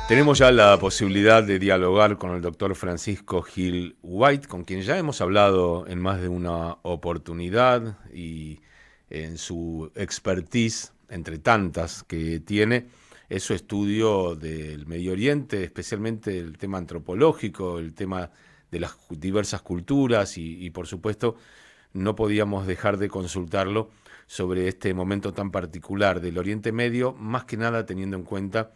Tenemos ya la posibilidad de dialogar con el doctor Francisco Gil White, con quien ya hemos hablado en más de una oportunidad y en su expertise, entre tantas que tiene, es su estudio del Medio Oriente, especialmente el tema antropológico, el tema de las diversas culturas y por supuesto no podíamos dejar de consultarlo sobre este momento tan particular del Oriente Medio, más que nada teniendo en cuenta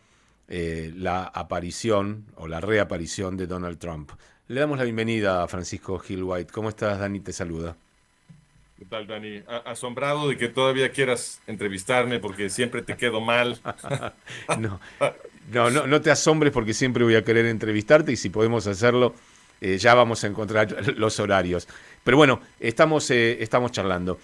la aparición o la reaparición de Donald Trump. Le damos la bienvenida a Francisco Gil White. ¿Cómo estás, Dani? Te saluda. ¿Qué tal, Dani? Asombrado de que todavía quieras entrevistarme porque siempre te quedo mal. No, no te asombres porque siempre voy a querer entrevistarte y si podemos hacerlo, ya vamos a encontrar los horarios. Pero bueno, estamos charlando.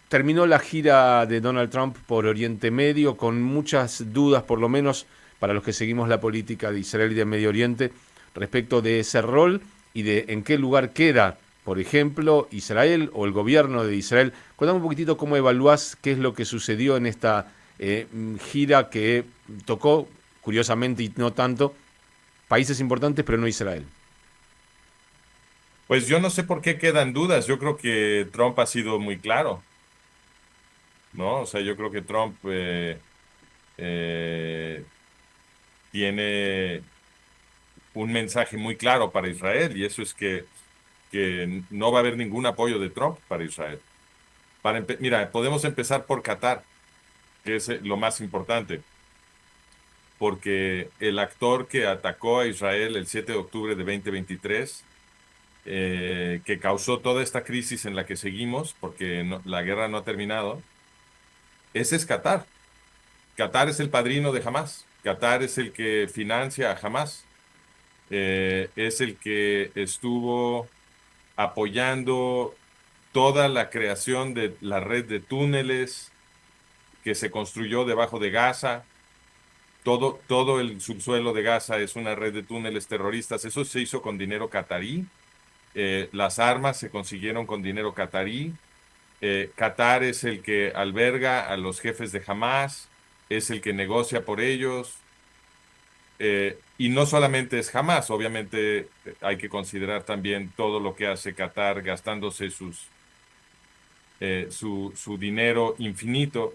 Terminó la gira de Donald Trump por Oriente Medio con muchas dudas, por lo menos para los que seguimos la política de Israel y de Medio Oriente, respecto de ese rol y de en qué lugar queda, por ejemplo, Israel o el gobierno de Israel. Cuéntame un poquitito cómo evaluás qué es lo que sucedió en esta gira que tocó, curiosamente y no tanto, países importantes, pero no Israel. Pues yo no sé por qué quedan dudas. Yo creo que Trump ha sido muy claro, ¿no? O sea, yo creo que Trump eh, tiene un mensaje muy claro para Israel y eso es que no va a haber ningún apoyo de Trump para Israel. Mira, podemos empezar por Qatar, que es lo más importante, porque el actor que atacó a Israel el 7 de octubre de 2023 que causó toda esta crisis en la que seguimos, porque la guerra no ha terminado, ese es Qatar. Qatar es el padrino de Hamas. Qatar es el que financia a Hamas. Es el que estuvo apoyando toda la creación de la red de túneles que se construyó debajo de Gaza. Todo el subsuelo de Gaza es una red de túneles terroristas. Eso se hizo con dinero catarí. Las armas se consiguieron con dinero catarí. Qatar es el que alberga a los jefes de Hamas, es el que negocia por ellos. Y no solamente es Hamas, obviamente hay que considerar también todo lo que hace Qatar gastándose su dinero infinito,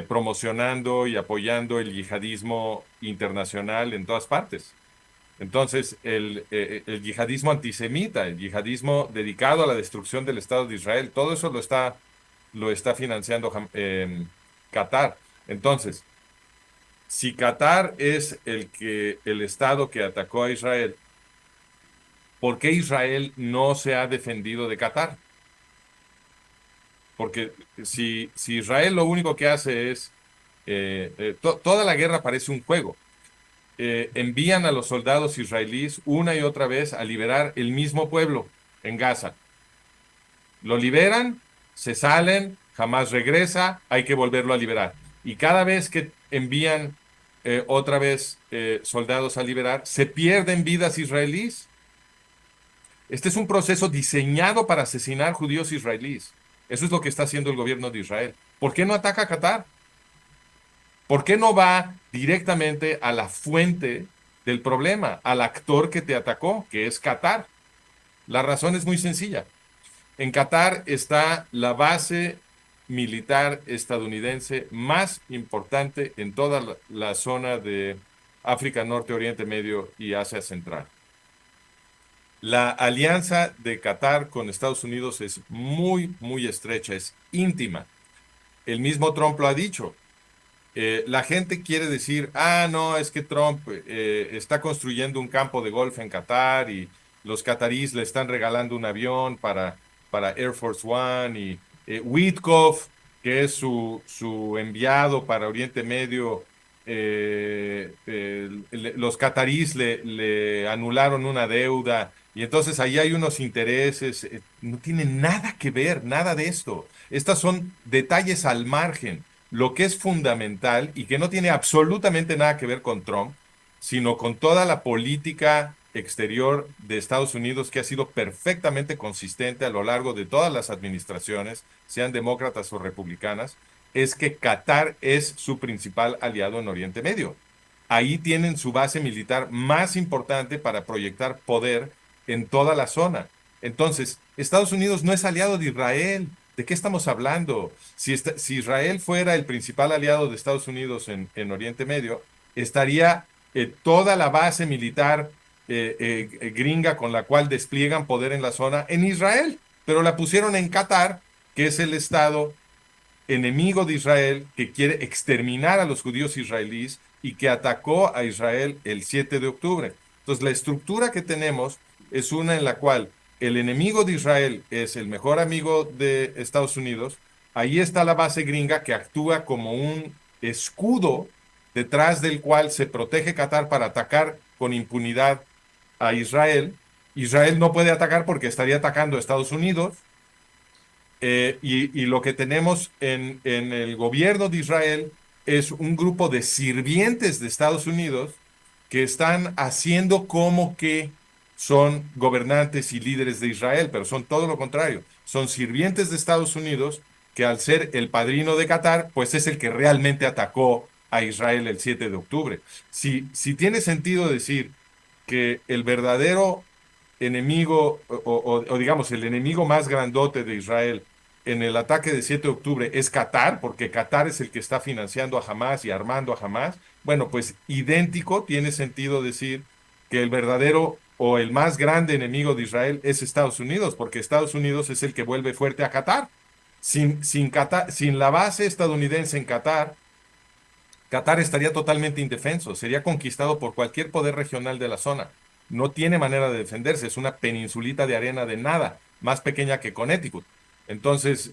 promocionando y apoyando el yihadismo internacional en todas partes. Entonces, el yihadismo antisemita, el yihadismo dedicado a la destrucción del Estado de Israel, todo eso lo está financiando Qatar. Entonces, si Qatar es el Estado que atacó a Israel, ¿por qué Israel no se ha defendido de Qatar? Porque si Israel lo único que hace es, toda la guerra parece un juego. Envían a los soldados israelíes una y otra vez a liberar el mismo pueblo en Gaza. Lo liberan, se salen, jamás regresa, hay que volverlo a liberar. Y cada vez que envían otra vez soldados a liberar, se pierden vidas israelíes. Este es un proceso diseñado para asesinar judíos israelíes. Eso es lo que está haciendo el gobierno de Israel. ¿Por qué no ataca a Qatar? ¿Por qué no va directamente a la fuente del problema, al actor que te atacó, que es Qatar? La razón es muy sencilla. En Qatar está la base militar estadounidense más importante en toda la zona de África Norte, Oriente Medio y Asia Central. La alianza de Qatar con Estados Unidos es muy, muy estrecha, es íntima. El mismo Trump lo ha dicho. La gente quiere decir, no, es que Trump está construyendo un campo de golf en Qatar y los cataríes le están regalando un avión para Air Force One y Witkoff, que es su enviado para Oriente Medio, los cataríes le anularon una deuda y entonces ahí hay unos intereses, no tiene nada que ver, nada de esto. Estas son detalles al margen. Lo que es fundamental y que no tiene absolutamente nada que ver con Trump, sino con toda la política exterior de Estados Unidos que ha sido perfectamente consistente a lo largo de todas las administraciones, sean demócratas o republicanas, es que Qatar es su principal aliado en Oriente Medio. Ahí tienen su base militar más importante para proyectar poder en toda la zona. Entonces, Estados Unidos no es aliado de Israel. ¿De qué estamos hablando? Si Israel fuera el principal aliado de Estados Unidos en Oriente Medio, estaría toda la base militar gringa con la cual despliegan poder en la zona en Israel, pero la pusieron en Qatar, que es el estado enemigo de Israel, que quiere exterminar a los judíos israelíes y que atacó a Israel el 7 de octubre. Entonces, la estructura que tenemos es una en la cual el enemigo de Israel es el mejor amigo de Estados Unidos. Ahí está la base gringa que actúa como un escudo detrás del cual se protege Qatar para atacar con impunidad a Israel. Israel no puede atacar porque estaría atacando a Estados Unidos. Y lo que tenemos en el gobierno de Israel es un grupo de sirvientes de Estados Unidos que están haciendo como que son gobernantes y líderes de Israel, pero son todo lo contrario. Son sirvientes de Estados Unidos que al ser el padrino de Qatar, pues es el que realmente atacó a Israel el 7 de octubre. Si tiene sentido decir que el verdadero enemigo, o digamos, el enemigo más grandote de Israel en el ataque del 7 de octubre es Qatar, porque Qatar es el que está financiando a Hamas y armando a Hamas, bueno, pues idéntico tiene sentido decir que el verdadero o el más grande enemigo de Israel es Estados Unidos, porque Estados Unidos es el que vuelve fuerte a Qatar. Sin la base estadounidense en Qatar, Qatar estaría totalmente indefenso, sería conquistado por cualquier poder regional de la zona. No tiene manera de defenderse, es una peninsulita de arena de nada, más pequeña que Connecticut. Entonces,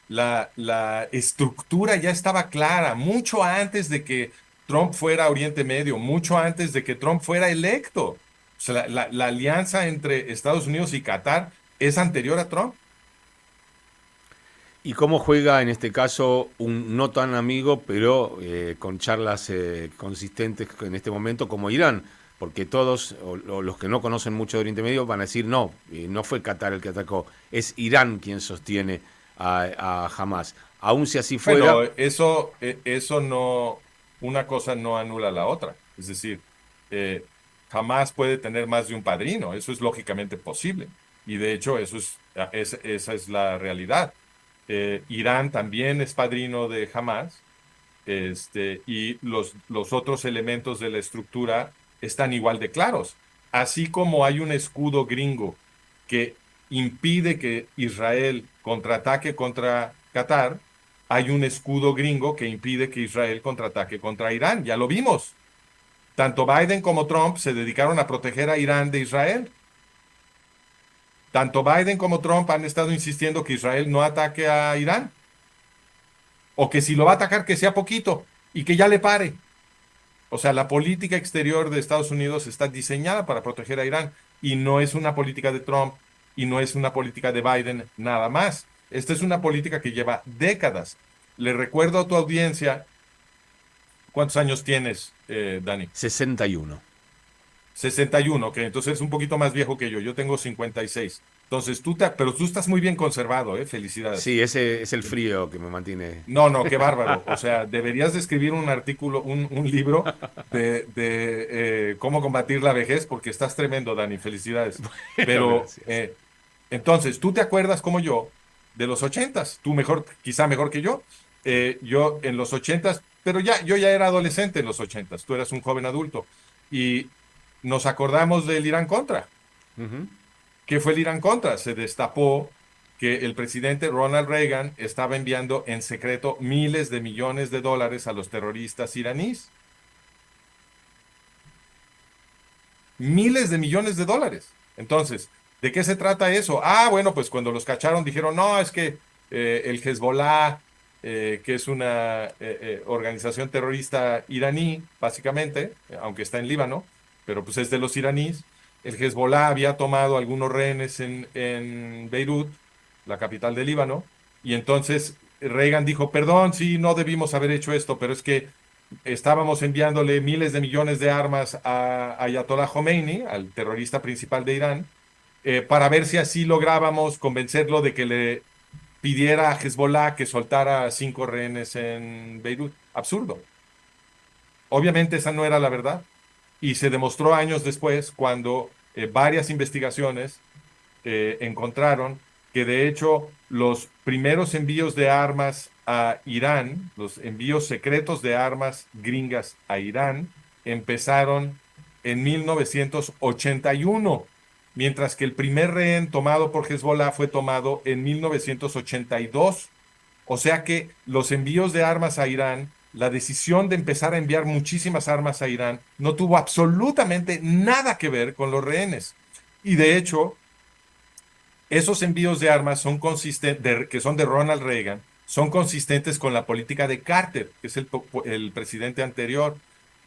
la estructura ya estaba clara, mucho antes de que Trump fuera a Oriente Medio, mucho antes de que Trump fuera electo. O sea, la alianza entre Estados Unidos y Qatar es anterior a Trump. ¿Y cómo juega en este caso un no tan amigo, pero con charlas consistentes en este momento como Irán? Porque todos, o los que no conocen mucho de Oriente Medio, van a decir no, no fue Qatar el que atacó, es Irán quien sostiene a Hamas. Aun si así Bueno, fuera, eso no, una cosa no anula la otra. Es decir, eh, jamás puede tener más de un padrino. Eso es lógicamente posible. Y de hecho, esa es la realidad. Irán también es padrino de Hamas, y los otros elementos de la estructura están igual de claros. Así como hay un escudo gringo que impide que Israel contraataque contra Qatar, hay un escudo gringo que impide que Israel contraataque contra Irán. Ya lo vimos. Tanto Biden como Trump se dedicaron a proteger a Irán de Israel. Tanto Biden como Trump han estado insistiendo que Israel no ataque a Irán, o que si lo va a atacar, que sea poquito y que ya le pare. O sea, la política exterior de Estados Unidos está diseñada para proteger a Irán y no es una política de Trump y no es una política de Biden nada más. Esta es una política que lleva décadas. Le recuerdo a tu audiencia, ¿cuántos años tienes, Dani? 61. 61, que entonces eres un poquito más viejo que yo. Yo tengo 56. Entonces, pero tú estás muy bien conservado, ¿eh? Felicidades. Sí, ese es el frío que me mantiene. No, no, qué bárbaro. O sea, deberías de escribir un artículo, un libro de cómo combatir la vejez, porque estás tremendo, Dani. Felicidades. Bueno, Pero gracias. entonces, tú te acuerdas como yo de los ochentas. Tú mejor, quizá mejor que yo. Yo en los ochentas, pero yo ya era adolescente en los ochentas. Tú eras un joven adulto. Y nos acordamos del Irán Contra. Ujú. ¿Qué fue el Irán Contra? Se destapó que el presidente Ronald Reagan estaba enviando en secreto miles de millones de dólares a los terroristas iraníes. Miles de millones de dólares. Entonces, ¿de qué se trata eso? Ah, bueno, pues cuando los cacharon dijeron, no, es que el Hezbollah, que es una organización terrorista iraní, básicamente, aunque está en Líbano, pero pues es de los iraníes, el Hezbollah había tomado algunos rehenes en Beirut, la capital de Líbano, y entonces Reagan dijo, perdón, sí, no debimos haber hecho esto, pero es que estábamos enviándole miles de millones de armas a Ayatollah Khomeini, al terrorista principal de Irán, para ver si así lográbamos convencerlo de que le pidiera a Hezbollah que soltara 5 rehenes en Beirut. Absurdo. Obviamente esa no era la verdad y se demostró años después cuando varias investigaciones encontraron que de hecho los primeros envíos de armas a Irán, los envíos secretos de armas gringas a Irán, empezaron en 1981, mientras que el primer rehén tomado por Hezbollah fue tomado en 1982. O sea que los envíos de armas a Irán, la decisión de empezar a enviar muchísimas armas a Irán, no tuvo absolutamente nada que ver con los rehenes. Y de hecho, esos envíos de armas son consistentes, que son de Ronald Reagan, son consistentes con la política de Carter, que es el presidente anterior.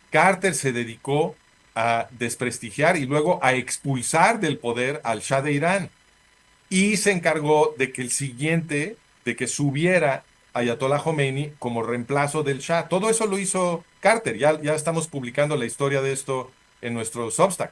Carter se dedicó a desprestigiar y luego a expulsar del poder al Shah de Irán y se encargó de que el siguiente, de que subiera Ayatollah Khomeini como reemplazo del Shah. Todo eso lo hizo Carter. Ya estamos publicando la historia de esto en nuestro Substack.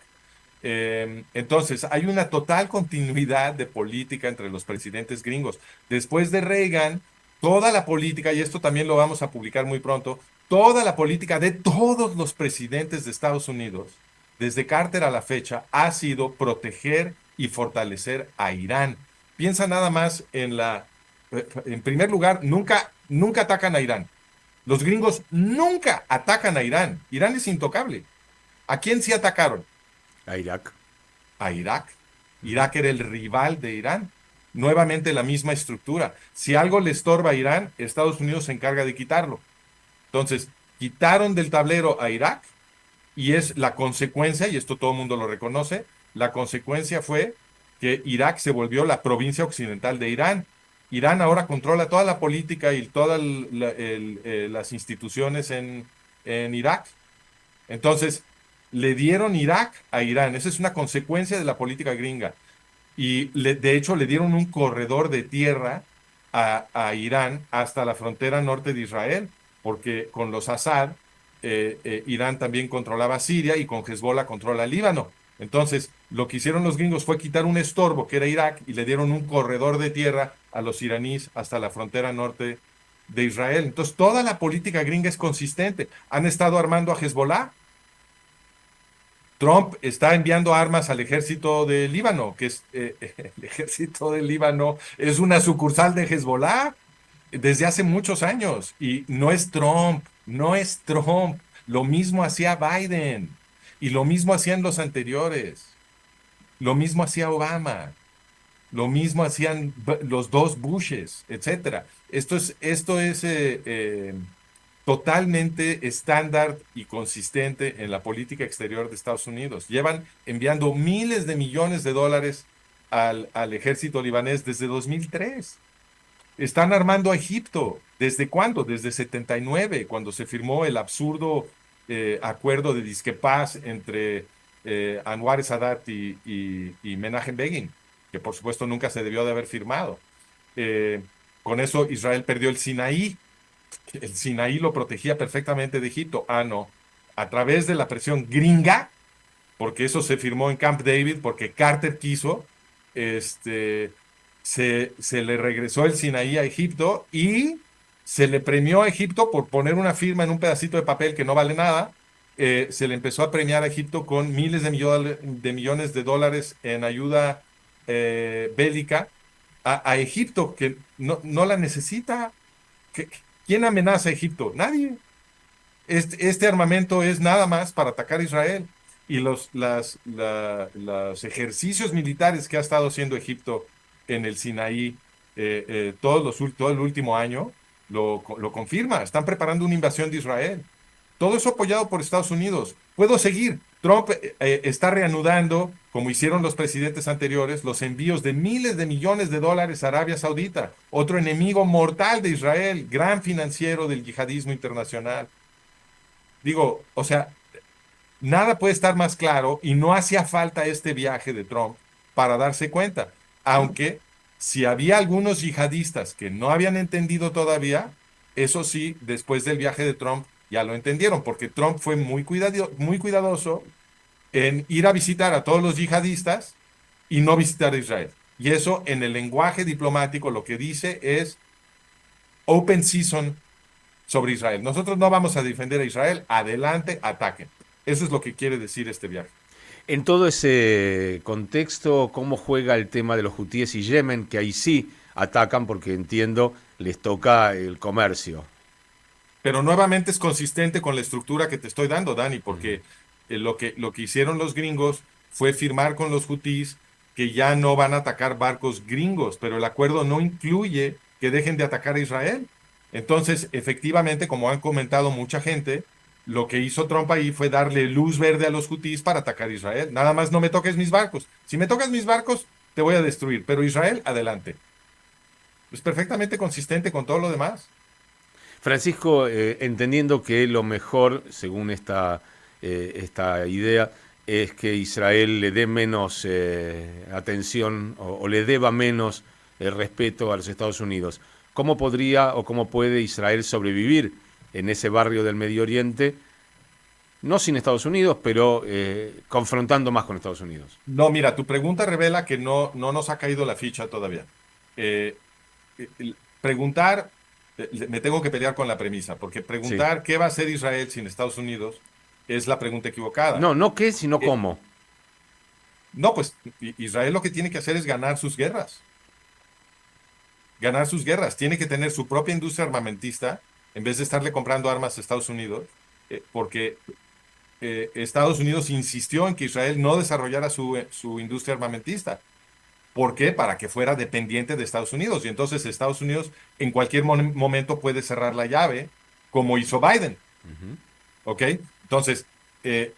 Entonces, hay una total continuidad de política entre los presidentes gringos. Después de Reagan, toda la política, y esto también lo vamos a publicar muy pronto, toda la política de todos los presidentes de Estados Unidos, desde Carter a la fecha, ha sido proteger y fortalecer a Irán. Piensa nada más en primer lugar, nunca atacan a Irán. Los gringos nunca atacan a Irán. Irán es intocable. ¿A quién sí atacaron? A Irak. A Irak. Irak era el rival de Irán. Nuevamente la misma estructura. Si algo le estorba a Irán, Estados Unidos se encarga de quitarlo. Entonces, quitaron del tablero a Irak y es la consecuencia, y esto todo el mundo lo reconoce, la consecuencia fue que Irak se volvió la provincia occidental de Irán. Irán ahora controla toda la política y todas las instituciones en Irak. Entonces, le dieron Irak a Irán. Esa es una consecuencia de la política gringa. Y de hecho le dieron un corredor de tierra a Irán hasta la frontera norte de Israel, porque con los Assad, Irán también controlaba Siria y con Hezbollah controla Líbano. Entonces, lo que hicieron los gringos fue quitar un estorbo, que era Irak, y le dieron un corredor de tierra a los iraníes hasta la frontera norte de Israel. Entonces, toda la política gringa es consistente. Han estado armando a Hezbollah. Trump está enviando armas al ejército de Líbano, que es el ejército de Líbano es una sucursal de Hezbollah desde hace muchos años. Y no es Trump, no es Trump. Lo mismo hacía Biden y lo mismo hacían los anteriores. Lo mismo hacía Obama. Lo mismo hacían los dos Bushes, etcétera. Esto es totalmente estándar y consistente en la política exterior de Estados Unidos. Llevan enviando miles de millones de dólares al ejército libanés desde 2003. Están armando a Egipto. ¿Desde cuándo? Desde 79, cuando se firmó el absurdo acuerdo de disque paz entre Anwar Sadat y Menachem Begin, que por supuesto nunca se debió de haber firmado. Eh, con eso Israel perdió el Sinaí. El Sinaí lo protegía perfectamente de Egipto. Ah, no. A través de la presión gringa, porque eso se firmó en Camp David, porque Carter quiso, se le regresó el Sinaí a Egipto y se le premió a Egipto por poner una firma en un pedacito de papel que no vale nada. Se le empezó a premiar a Egipto con miles de millones de dólares en ayuda bélica a Egipto, que no la necesita. ¿Quién amenaza a Egipto? Nadie. Este armamento es nada más para atacar a Israel. Y los ejercicios militares que ha estado haciendo Egipto en el Sinaí todo el último año lo confirma. Están preparando una invasión de Israel. Todo eso apoyado por Estados Unidos. Puedo seguir. Trump está reanudando, como hicieron los presidentes anteriores, los envíos de miles de millones de dólares a Arabia Saudita, otro enemigo mortal de Israel, gran financiero del yihadismo internacional. Digo, o sea, nada puede estar más claro y no hacía falta este viaje de Trump para darse cuenta. Aunque si había algunos yihadistas que no habían entendido todavía, eso sí, después del viaje de Trump ya lo entendieron, porque Trump fue muy cuidadoso en ir a visitar a todos los yihadistas y no visitar a Israel. Y eso en el lenguaje diplomático lo que dice es open season sobre Israel. Nosotros no vamos a defender a Israel, adelante, ataquen. Eso es lo que quiere decir este viaje. En todo ese contexto, ¿cómo juega el tema de los hutíes y Yemen, que ahí sí atacan porque entiendo les toca el comercio? Pero nuevamente es consistente con la estructura que te estoy dando, Dani, Ujú. porque lo que hicieron los gringos fue firmar con los hutíes que ya no van a atacar barcos gringos, pero el acuerdo no incluye que dejen de atacar a Israel. Entonces, efectivamente, como han comentado mucha gente, lo que hizo Trump ahí fue darle luz verde a los hutíes para atacar a Israel. Nada más no me toques mis barcos. Si me tocas mis barcos, te voy a destruir, pero Israel, adelante. Es perfectamente consistente con todo lo demás. Francisco, entendiendo que lo mejor, según esta idea, es que Israel le dé menos atención o le deba menos respeto a los Estados Unidos, ¿cómo podría o cómo puede Israel sobrevivir en ese barrio del Medio Oriente, no sin Estados Unidos, pero confrontando más con Estados Unidos? No, mira, tu pregunta revela que no nos ha caído la ficha todavía. Preguntar, me tengo que pelear con la premisa, porque Sí. preguntar qué va a hacer Israel sin Estados Unidos es la pregunta equivocada. No, no qué, sino Eh, cómo. no, pues Israel lo que tiene que hacer es ganar sus guerras, ganar sus guerras. Tiene que tener su propia industria armamentista en vez de estarle comprando armas a Estados Unidos, porque Estados Unidos insistió en que Israel no desarrollara su industria armamentista. ¿Por qué? Para que fuera dependiente de Estados Unidos. Y entonces Estados Unidos en cualquier momento puede cerrar la llave, como hizo Biden. Ujú. ¿Ok? Entonces,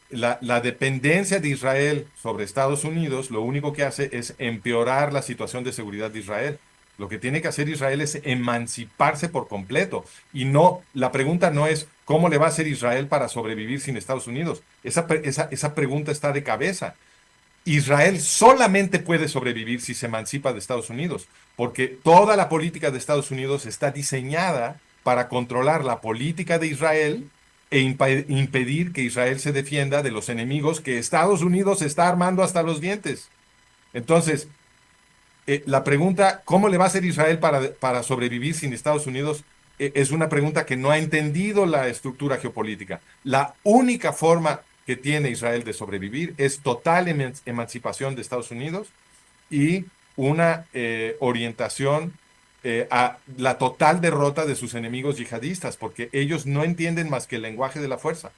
la dependencia de Israel sobre Estados Unidos lo único que hace es empeorar la situación de seguridad de Israel. Lo que tiene que hacer Israel es emanciparse por completo. Y no, la pregunta no es cómo le va a hacer Israel para sobrevivir sin Estados Unidos. Esa pregunta está de cabeza. Israel solamente puede sobrevivir si se emancipa de Estados Unidos, porque toda la política de Estados Unidos está diseñada para controlar la política de Israel e impedir que Israel se defienda de los enemigos que Estados Unidos está armando hasta los dientes. Entonces, la pregunta, ¿cómo le va a hacer Israel para sobrevivir sin Estados Unidos? Es una pregunta que no ha entendido la estructura geopolítica. La única forma que tiene Israel de sobrevivir es total emancipación de Estados Unidos y una orientación a la total derrota de sus enemigos yihadistas, porque ellos no entienden más que el lenguaje de la fuerza.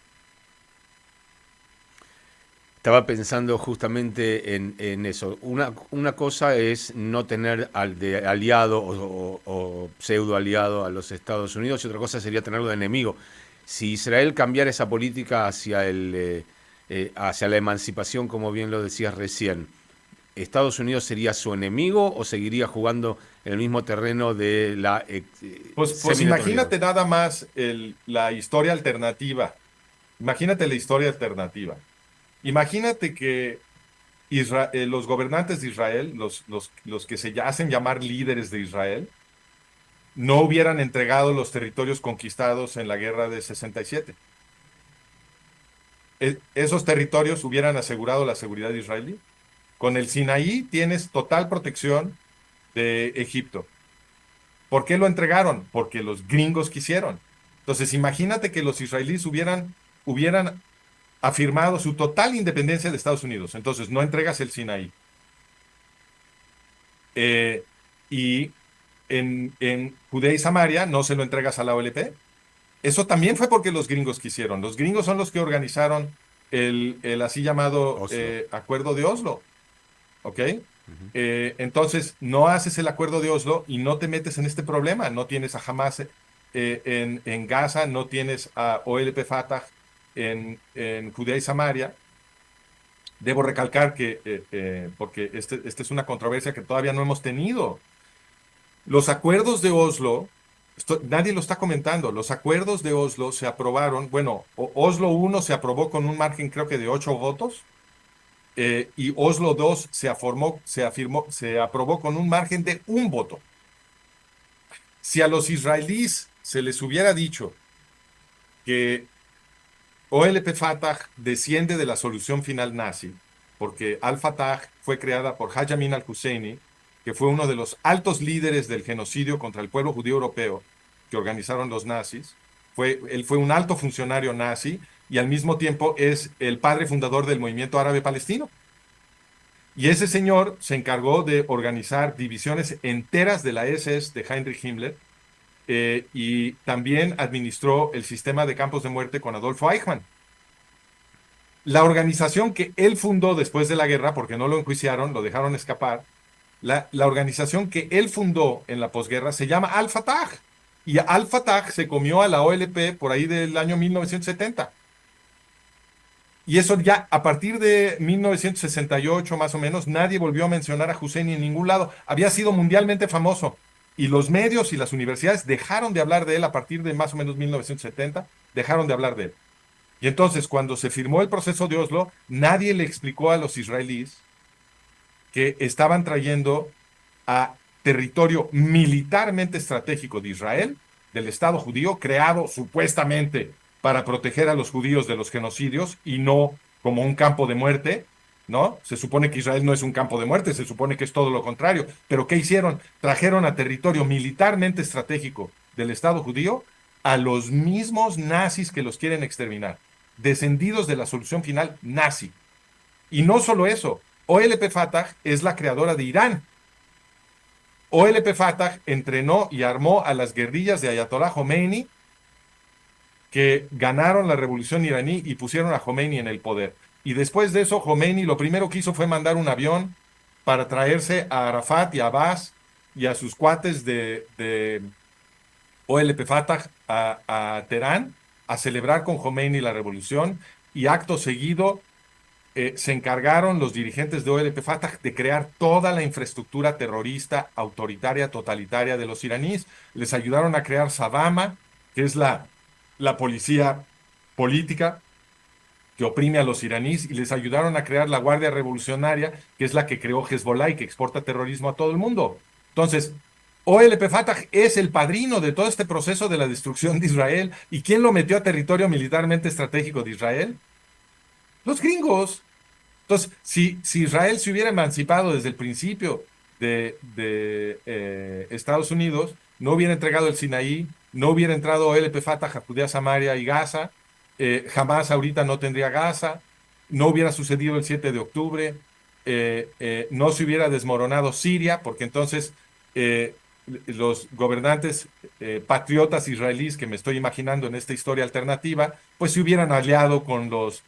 Estaba pensando justamente en eso. Una cosa es no tener al de aliado o pseudo aliado a los Estados Unidos y otra cosa sería tenerlo de enemigo. Si Israel cambiara esa política hacia la emancipación, como bien lo decías recién, ¿Estados Unidos sería su enemigo o seguiría jugando en el mismo terreno de la Pues semineutralidad? imagínate nada más la historia alternativa. Imagínate la historia alternativa. Imagínate que los gobernantes de Israel, los que se hacen llamar líderes de Israel, no hubieran entregado los territorios conquistados en la guerra de 67. Esos territorios hubieran asegurado la seguridad israelí. Con el Sinaí tienes total protección de Egipto. ¿Por qué lo entregaron? Porque los gringos quisieron. Entonces, imagínate que los israelíes hubieran afirmado su total independencia de Estados Unidos. Entonces, no entregas el Sinaí. Eh, y en Judea y Samaria no se lo entregas a la OLP. Eso también fue porque los gringos quisieron. Los gringos son los que organizaron el así llamado Oslo. Acuerdo de Oslo. ¿Ok? Ujú. Entonces, no haces el Acuerdo de Oslo y no te metes en este problema. No tienes a Hamas en Gaza, no tienes a OLP Fatah en Judea y Samaria. Debo recalcar que, porque esta es una controversia que todavía no hemos tenido. Los acuerdos de Oslo, nadie lo está comentando, los acuerdos de Oslo se aprobaron, bueno, Oslo uno se aprobó con un margen creo que de 8 votos, y Oslo 2 se aprobó con un margen de un voto. Si a los israelíes se les hubiera dicho que OLP Fatah desciende de la solución final nazi, porque Al-Fatah fue creada por Hajj Amin al-Husseini, que fue uno de los altos líderes del genocidio contra el pueblo judío europeo que organizaron los nazis. Él fue un alto funcionario nazi y al mismo tiempo es el padre fundador del movimiento árabe palestino. Y ese señor se encargó de organizar divisiones enteras de la SS de Heinrich Himmler, y también administró el sistema de campos de muerte con Adolfo Eichmann. La organización que él fundó después de la guerra, porque no lo enjuiciaron, lo dejaron escapar, la organización que él fundó en la posguerra se llama Al-Fatah. Y Al-Fatah se comió a la OLP por ahí del año 1970. Y eso ya a partir de 1968 más o menos, nadie volvió a mencionar a Husseini en ningún lado. Había sido mundialmente famoso. Y los medios y las universidades dejaron de hablar de él a partir de más o menos 1970, dejaron de hablar de él. Y entonces, cuando se firmó el proceso de Oslo, nadie le explicó a los israelíes que estaban trayendo a territorio militarmente estratégico de Israel, del Estado judío, creado supuestamente para proteger a los judíos de los genocidios y no como un campo de muerte, ¿no? Se supone que Israel no es un campo de muerte, se supone que es todo lo contrario. Pero ¿qué hicieron? Trajeron a territorio militarmente estratégico del Estado judío a los mismos nazis que los quieren exterminar, descendidos de la solución final nazi. Y no solo eso, OLP Fatah es la creadora de Irán. OLP Fatah entrenó y armó a las guerrillas de Ayatollah Khomeini que ganaron la revolución iraní y pusieron a Khomeini en el poder. Y después de eso, Khomeini lo primero que hizo fue mandar un avión para traerse a Arafat y a Abbas y a sus cuates de OLP Fatah a Teherán a celebrar con Khomeini la revolución, y acto seguido se encargaron los dirigentes de OLP Fatah de crear toda la infraestructura terrorista, autoritaria, totalitaria de los iraníes. Les ayudaron a crear Sabama, que es la policía política que oprime a los iraníes, y les ayudaron a crear la Guardia Revolucionaria, que es la que creó Hezbollah y que exporta terrorismo a todo el mundo. Entonces, OLP Fatah es el padrino de todo este proceso de la destrucción de Israel. ¿Y quién lo metió a territorio militarmente estratégico de Israel? Los gringos. Entonces, si Israel se hubiera emancipado desde el principio de Estados Unidos, no hubiera entregado el Sinaí, no hubiera entrado OLP Fatah a Judea, Samaria y Gaza, jamás ahorita no tendría Gaza, no hubiera sucedido el 7 de octubre, no se hubiera desmoronado Siria, porque entonces los gobernantes patriotas israelíes que me estoy imaginando en esta historia alternativa, pues se hubieran aliado con los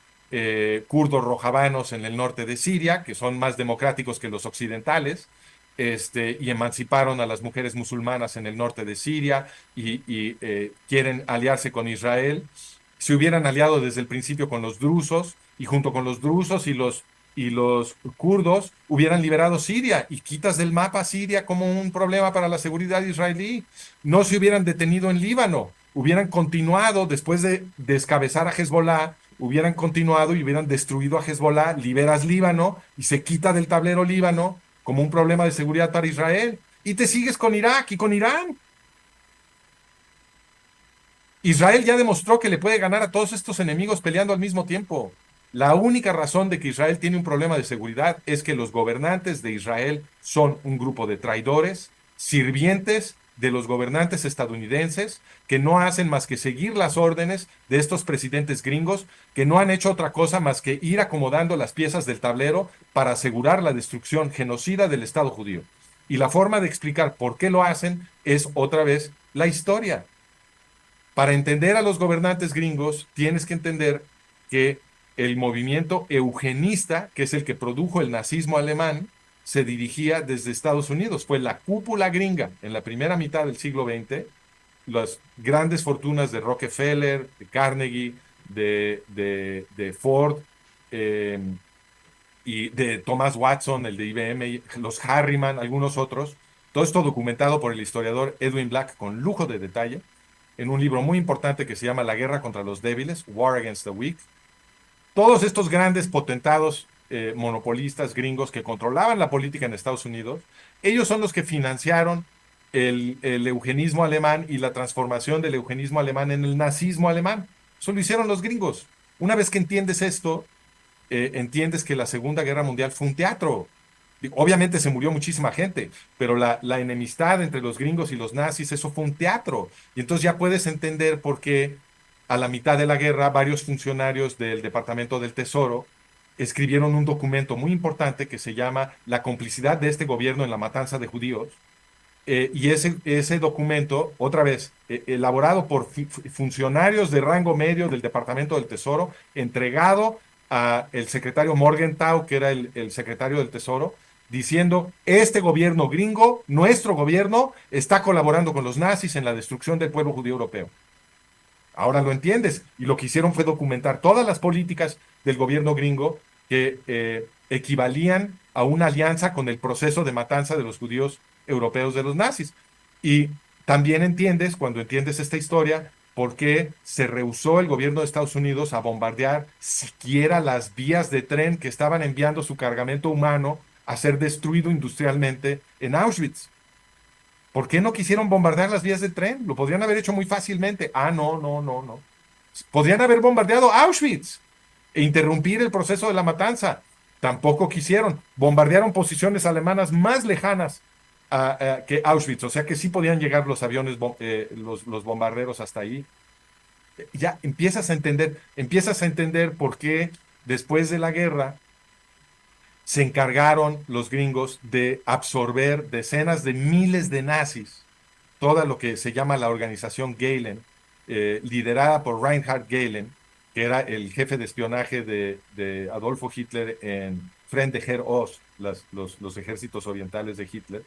kurdos rojavanos en el norte de Siria, que son más democráticos que los occidentales, y emanciparon a las mujeres musulmanas en el norte de Siria y quieren aliarse con Israel. Se hubieran aliado desde el principio con los drusos, y junto con los drusos y los kurdos hubieran liberado Siria, y quitas del mapa Siria como un problema para la seguridad israelí. No se hubieran detenido en Líbano, hubieran continuado después de descabezar a Hezbollah, hubieran continuado y hubieran destruido a Hezbollah, liberas Líbano y se quita del tablero Líbano como un problema de seguridad para Israel. Y te sigues con Irak y con Irán. Israel ya demostró que le puede ganar a todos estos enemigos peleando al mismo tiempo. La única razón de que Israel tiene un problema de seguridad es que los gobernantes de Israel son un grupo de traidores, sirvientes de los gobernantes estadounidenses, que no hacen más que seguir las órdenes de estos presidentes gringos, que no han hecho otra cosa más que ir acomodando las piezas del tablero para asegurar la destrucción genocida del Estado judío. Y la forma de explicar por qué lo hacen es otra vez la historia. Para entender a los gobernantes gringos, tienes que entender que el movimiento eugenista, que es el que produjo el nazismo alemán, se dirigía desde Estados Unidos. Fue la cúpula gringa en la primera mitad del siglo XX, las grandes fortunas de Rockefeller, de Carnegie, de Ford, y de Thomas Watson, el de IBM, los Harriman, algunos otros. Todo esto documentado por el historiador Edwin Black con lujo de detalle, en un libro muy importante que se llama La guerra contra los débiles, War Against the Weak. Todos estos grandes potentados monopolistas gringos que controlaban la política en Estados Unidos, ellos son los que financiaron el eugenismo alemán y la transformación del eugenismo alemán en el nazismo alemán. Eso lo hicieron los gringos. Una vez que entiendes esto, entiendes que la Segunda Guerra Mundial fue un teatro. Obviamente se murió muchísima gente, pero la enemistad entre los gringos y los nazis, eso fue un teatro. Y entonces ya puedes entender por qué a la mitad de la guerra varios funcionarios del Departamento del Tesoro escribieron un documento muy importante que se llama La complicidad de este gobierno en la matanza de judíos. Y ese documento, otra vez, elaborado por funcionarios de rango medio del Departamento del Tesoro, entregado a el secretario Morgenthau, que era el secretario del Tesoro, diciendo, este gobierno gringo, nuestro gobierno, está colaborando con los nazis en la destrucción del pueblo judío europeo. Ahora lo entiendes. Y lo que hicieron fue documentar todas las políticas del gobierno gringo que equivalían a una alianza con el proceso de matanza de los judíos europeos de los nazis. Y también entiendes, cuando entiendes esta historia, por qué se rehusó el gobierno de Estados Unidos a bombardear siquiera las vías de tren que estaban enviando su cargamento humano a ser destruido industrialmente en Auschwitz. ¿Por qué no quisieron bombardear las vías del tren? Lo podrían haber hecho muy fácilmente. Ah, no, no, no, no. Podrían haber bombardeado Auschwitz e interrumpir el proceso de la matanza. Tampoco quisieron. Bombardearon posiciones alemanas más lejanas que Auschwitz. O sea que sí podían llegar los aviones, los bombarderos hasta ahí. Ya empiezas a entender por qué después de la guerra se encargaron los gringos de absorber decenas de miles de nazis, toda lo que se llama la organización Gehlen, liderada por Reinhard Gehlen, que era el jefe de espionaje de Adolfo Hitler en Frente Heer Ost, los ejércitos orientales de Hitler.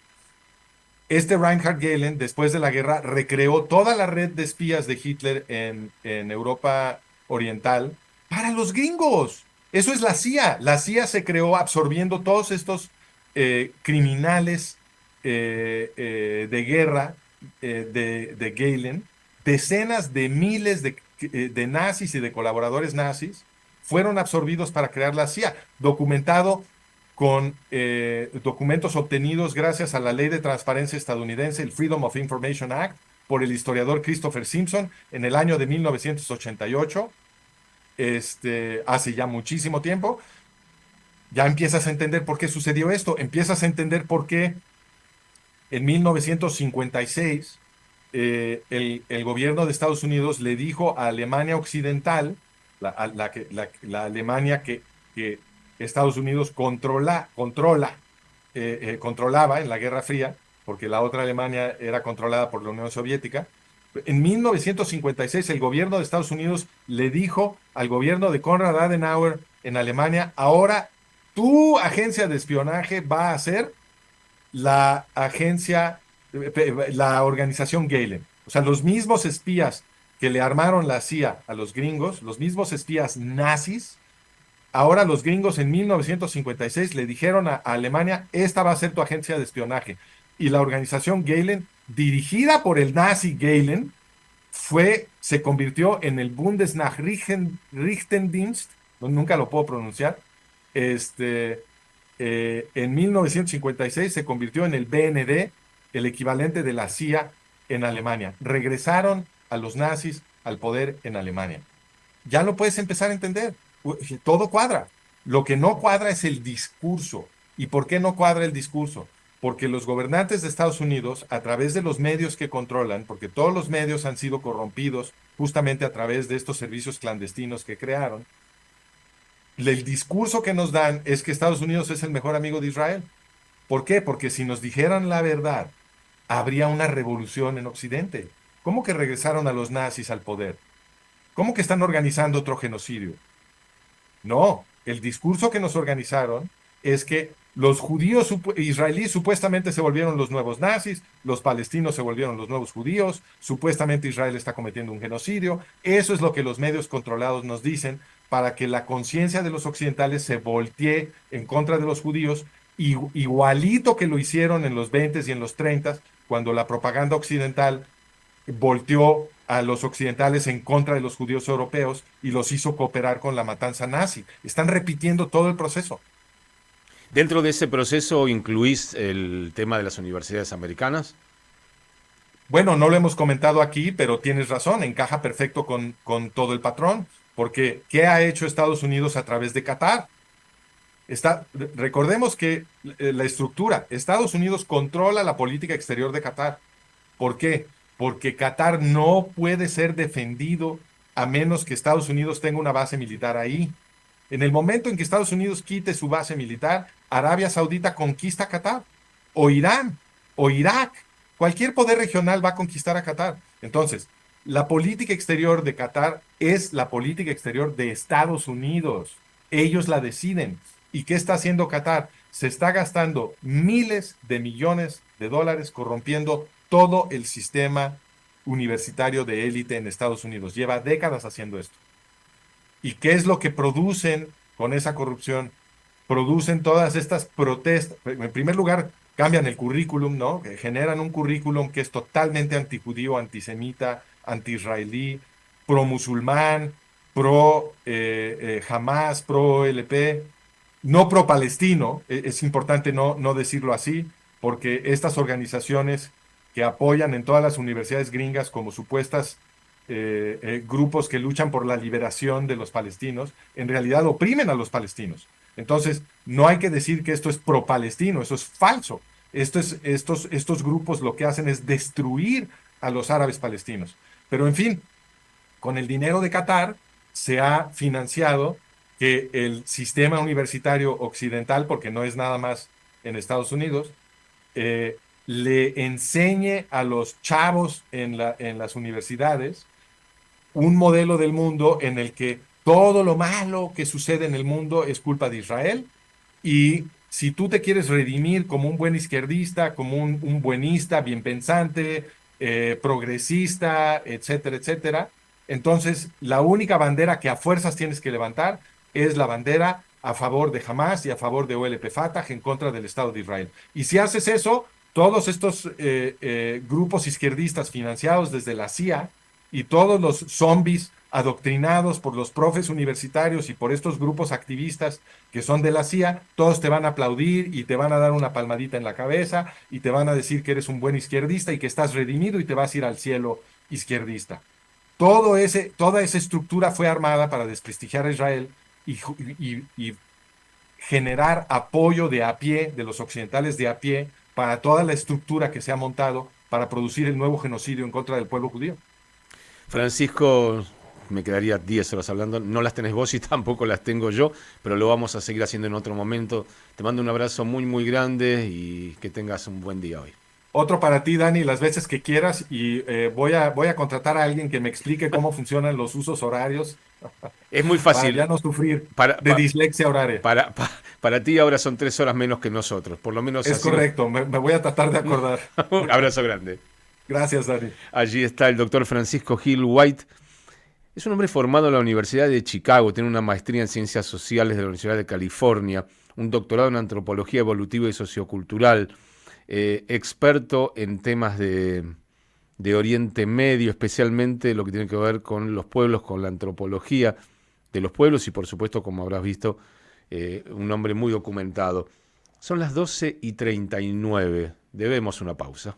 Este Reinhard Gehlen, después de la guerra, recreó toda la red de espías de Hitler en Europa Oriental para los gringos. Eso es la CIA. La CIA se creó absorbiendo todos estos criminales de guerra de Gehlen. Decenas de miles de nazis y de colaboradores nazis fueron absorbidos para crear la CIA, documentado con documentos obtenidos gracias a la ley de transparencia estadounidense, el Freedom of Information Act, por el historiador Christopher Simpson en el año de 1988, hace ya muchísimo tiempo. Ya empiezas a entender por qué sucedió esto, empiezas a entender por qué en 1956 el gobierno de Estados Unidos le dijo a Alemania Occidental, la Alemania que Estados Unidos controlaba en la Guerra Fría, porque la otra Alemania era controlada por la Unión Soviética. En 1956 el gobierno de Estados Unidos le dijo al gobierno de Konrad Adenauer en Alemania, ahora tu agencia de espionaje va a ser la la organización Gehlen. O sea, los mismos espías que le armaron la CIA a los gringos, los mismos espías nazis, ahora los gringos en 1956 le dijeron a Alemania, esta va a ser tu agencia de espionaje. Y la organización Gehlen, dirigida por el nazi Gehlen, se convirtió en el Bundesnachrichtendienst, nunca lo puedo pronunciar, en 1956 se convirtió en el BND, el equivalente de la CIA en Alemania. Regresaron a los nazis al poder en Alemania. Ya lo puedes empezar a entender. Todo cuadra. Lo que no cuadra es el discurso. ¿Y por qué no cuadra el discurso? Porque los gobernantes de Estados Unidos, a través de los medios que controlan, porque todos los medios han sido corrompidos justamente a través de estos servicios clandestinos que crearon, el discurso que nos dan es que Estados Unidos es el mejor amigo de Israel. ¿Por qué? Porque si nos dijeran la verdad, habría una revolución en Occidente. ¿Cómo que regresaron a los nazis al poder? ¿Cómo que están organizando otro genocidio? No, el discurso que nos organizaron es que los judíos israelíes supuestamente se volvieron los nuevos nazis, los palestinos se volvieron los nuevos judíos, supuestamente Israel está cometiendo un genocidio. Eso es lo que los medios controlados nos dicen para que la conciencia de los occidentales se voltee en contra de los judíos, igualito que lo hicieron en los 20 y en los 30, cuando la propaganda occidental volteó a los occidentales en contra de los judíos europeos y los hizo cooperar con la matanza nazi. Están repitiendo todo el proceso. ¿Dentro de ese proceso incluís el tema de las universidades americanas? Bueno, no lo hemos comentado aquí, pero tienes razón, encaja perfecto con todo el patrón, porque ¿qué ha hecho Estados Unidos a través de Qatar? Recordemos que la estructura, Estados Unidos controla la política exterior de Qatar. ¿Por qué? Porque Qatar no puede ser defendido a menos que Estados Unidos tenga una base militar ahí. En el momento en que Estados Unidos quite su base militar, Arabia Saudita conquista Qatar, o Irán, o Irak. Cualquier poder regional va a conquistar a Qatar. Entonces, la política exterior de Qatar es la política exterior de Estados Unidos. Ellos la deciden. ¿Y qué está haciendo Qatar? Se está gastando miles de millones de dólares corrompiendo todo el sistema universitario de élite en Estados Unidos. Lleva décadas haciendo esto. ¿Y qué es lo que producen con esa corrupción? Producen todas estas protestas. En primer lugar, cambian el currículum, ¿no? Que generan un currículum que es totalmente antijudío, antisemita, anti-israelí, pro-musulmán, pro-Hamas, pro-LP, no pro-palestino. Es importante no decirlo así, porque estas organizaciones que apoyan en todas las universidades gringas como supuestas grupos que luchan por la liberación de los palestinos, en realidad oprimen a los palestinos. Entonces, no hay que decir que esto es pro-palestino, eso es falso. Estos grupos lo que hacen es destruir a los árabes palestinos. Pero en fin, con el dinero de Qatar se ha financiado que el sistema universitario occidental, porque no es nada más en Estados Unidos, le enseñe a los chavos en las universidades un modelo del mundo en el que todo lo malo que sucede en el mundo es culpa de Israel y si tú te quieres redimir como un buen izquierdista, como un buenista, bien pensante, progresista, etcétera, etcétera, entonces la única bandera que a fuerzas tienes que levantar es la bandera a favor de Hamas y a favor de OLP Fatah en contra del Estado de Israel. Y si haces eso, todos estos grupos izquierdistas financiados desde la CIA y todos los zombies adoctrinados por los profes universitarios y por estos grupos activistas que son de la CIA, todos te van a aplaudir y te van a dar una palmadita en la cabeza y te van a decir que eres un buen izquierdista y que estás redimido y te vas a ir al cielo izquierdista. Toda esa estructura fue armada para desprestigiar a Israel y generar apoyo de a pie, de los occidentales de a pie, para toda la estructura que se ha montado para producir el nuevo genocidio en contra del pueblo judío. Francisco, me quedaría 10 horas hablando, no las tenés vos y tampoco las tengo yo, pero lo vamos a seguir haciendo en otro momento. Te mando un abrazo muy, muy grande y que tengas un buen día hoy. Otro para ti, Dani, las veces que quieras y voy a contratar a alguien que me explique cómo funcionan los usos horarios Es muy para ya fácil. no sufrir Para, de pa- dislexia horaria. para ti ahora son 3 horas menos que nosotros. Por lo menos Es así nos... correcto, me voy a tratar de acordar. Un abrazo grande. Gracias, Dani. Allí está el doctor Francisco Hill White. Es un hombre formado en la Universidad de Chicago, tiene una maestría en Ciencias Sociales de la Universidad de California, un doctorado en Antropología Evolutiva y Sociocultural, experto en temas de Oriente Medio, especialmente lo que tiene que ver con los pueblos, con la antropología de los pueblos y por supuesto, como habrás visto, un hombre muy documentado. Son las 12:39, debemos una pausa.